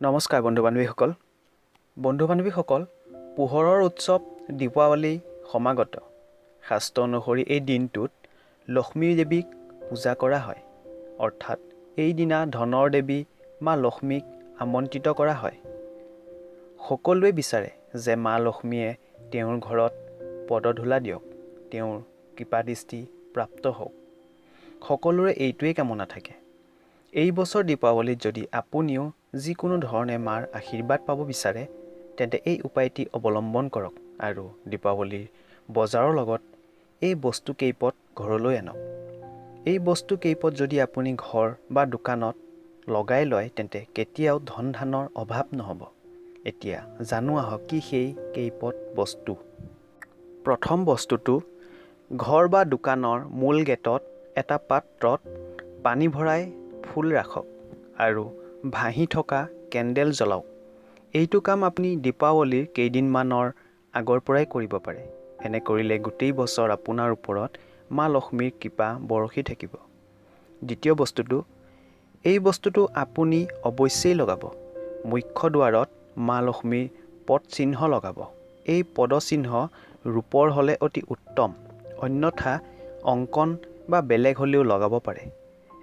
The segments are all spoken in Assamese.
নমস্কাৰ বন্ধু-বান্ধৱীসকল। বন্ধু-বান্ধৱীসকল, পোহৰৰ উৎসৱ দীপাৱলী সমাগত। শাস্ত্ৰ অনুসৰি এই দিনটোত লক্ষ্মী দেৱীক পূজা কৰা হয়। অৰ্থাৎ এই দিনা ধনৰ দেৱী মা লক্ষ্মীক আমন্ত্ৰিত কৰা হয়। সকলোৱে বিচাৰে যে মা লক্ষ্মীয়ে তেওঁৰ ঘৰত পদধূলা দিয়ক, তেওঁৰ কৃপাদৃষ্টি প্ৰাপ্ত হওক। সকলোৰে এইটোৱেই কামনা থাকে। এই বছৰ দীপাৱলীত যদি আপুনিও যিকোনো ধৰণে মাৰ আশীৰ্বাদ পাব বিচাৰে, তেন্তে এই উপায়টি অৱলম্বন কৰক আৰু দীপাৱলীৰ বজাৰৰ লগত এই বস্তু কেইপদ ঘৰলৈ আনক। এই বস্তু কেইপদ যদি আপুনি ঘৰ বা দোকানত লগাই লয়, তেন্তে কেতিয়াও ধন ধানৰ অভাৱ নহ'ব। এতিয়া জানো আহক কি সেই কেইপদ বস্তু। প্ৰথম বস্তুটো, ঘৰ বা দোকানৰ মূল গেটত এটা পাত্ৰত পানী ভৰাই ফুল ৰাখক আৰু ভাহি থকা কেণ্ডেল জ্বলাওক। এইটো কাম আপুনি দীপাৱলীৰ কেইদিনমানৰ আগৰ পৰাই কৰিব পাৰে। এনে কৰিলে গোটেই বছৰ আপোনাৰ ওপৰত মা লক্ষ্মীৰ কৃপা বৰষি থাকিব। দ্বিতীয় বস্তুটো, এই বস্তুটো আপুনি অৱশ্যেই লগাব। মুখ্য দুৱাৰত মা লক্ষ্মীৰ পদ চিহ্ন লগাব। এই পদচিহ্ন ৰূপৰ হ'লে অতি উত্তম, অন্যথা অংকন বা বেলেগ হ'লেও লগাব পাৰে।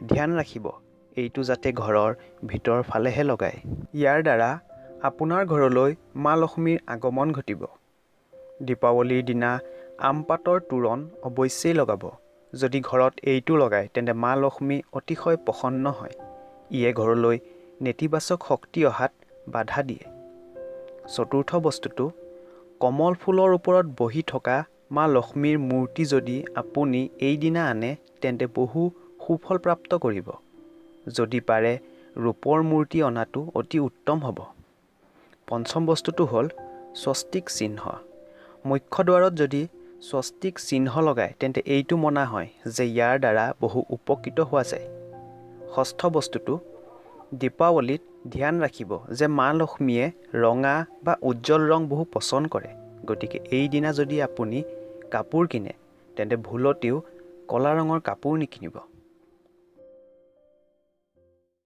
ধ্যান ৰাখিব, এইটো যাতে ঘৰৰ ভিতৰ ফালেহে লগায়। ইয়াৰ দ্বাৰা আপোনাৰ ঘৰলৈ মা লক্ষ্মীৰ আগমন ঘটিব। দীপাৱলীৰ দিনা আম পাতৰ তোৰণ অৱশ্যেই লগাব। যদি ঘৰত এইটো লগায়, তেন্তে মা লক্ষ্মী অতিশয় প্ৰসন্ন হয়। ইয়ে ঘৰলৈ নেতিবাচক শক্তি অহাত বাধা দিয়ে। চতুৰ্থ বস্তুটো, কমল ফুলৰ ওপৰত বহি থকা মা লক্ষ্মীৰ মূৰ্তি যদি আপুনি এইদিনা আনে, তেন্তে বহু সুফল প্ৰাপ্ত কৰিব। যদি পাৰে ৰূপৰ মূৰ্তি অনাটো অতি উত্তম হ'ব। পঞ্চম বস্তুটো হ'ল স্বস্তিক চিহ্ন। মুখ্য দুৱাৰত যদি স্বস্তিক চিহ্ন লগায়, তেন্তে এইটো মনা হয় যে ইয়াৰ দ্বাৰা বহু উপকৃত হোৱা যায়। ষষ্ঠ বস্তুটো, দীপাৱলীত ধ্যান ৰাখিব যে মা লক্ষ্মীয়ে ৰঙা বা উজ্জ্বল ৰং বহু পচন্দ কৰে। গতিকে এইদিনা যদি আপুনি কাপোৰ কিনে, তেন্তে ভুলতেও ক'লা ৰঙৰ কাপোৰ নিকিনিব।